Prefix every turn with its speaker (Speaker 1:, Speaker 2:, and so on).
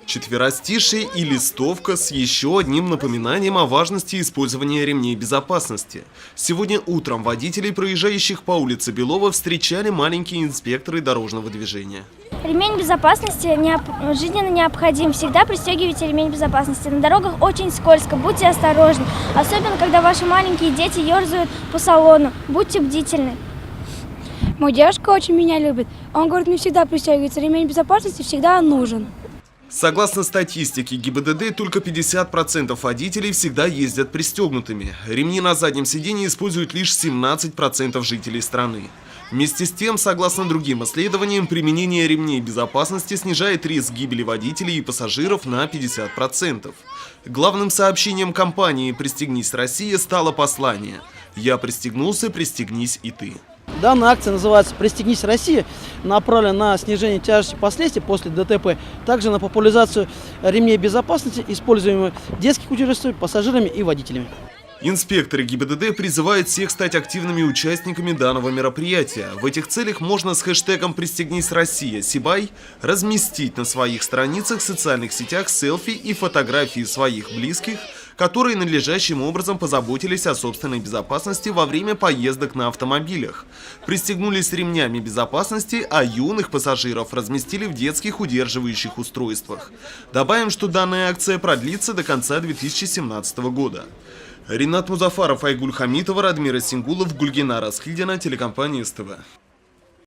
Speaker 1: Четверостишие и листовка с еще одним напоминанием о важности использования ремней безопасности. Сегодня утром водителей, проезжающих по улице Белова, встречали маленькие инспекторы дорожного движения.
Speaker 2: Ремень безопасности жизненно необходим. Всегда пристегивайте ремень безопасности. На дорогах очень скользко, будьте осторожны. Особенно, когда ваши маленькие дети ерзают по салону. Будьте бдительны.
Speaker 3: Мой дедушка очень меня любит. Он говорит, мне всегда пристегивается. Ремень безопасности всегда нужен.
Speaker 1: Согласно статистике ГИБДД, только 50% водителей всегда ездят пристегнутыми. Ремни на заднем сидении используют лишь 17% жителей страны. Вместе с тем, согласно другим исследованиям, применение ремней безопасности снижает риск гибели водителей и пассажиров на 50%. Главным сообщением компании «Пристегнись, Россия» стало послание: «Я пристегнулся, пристегнись и ты».
Speaker 4: Данная акция называется «Пристегнись, Россия», направлена на снижение тяжести последствий после ДТП, также на популяризацию ремней безопасности, используемых в детских учреждениях пассажирами и водителями.
Speaker 1: Инспекторы ГИБДД призывают всех стать активными участниками данного мероприятия. В этих целях можно с хэштегом «Пристегнись, Россия» Сибай разместить на своих страницах в социальных сетях селфи и фотографии своих близких, которые надлежащим образом позаботились о собственной безопасности во время поездок на автомобилях. Пристегнулись ремнями безопасности, а юных пассажиров разместили в детских удерживающих устройствах. Добавим, что данная акция продлится до конца 2017 года. Ринат Музафаров, Айгуль Хамитова, Радмир Асингулов, Гульгина Расхильдина, телекомпания СТВ.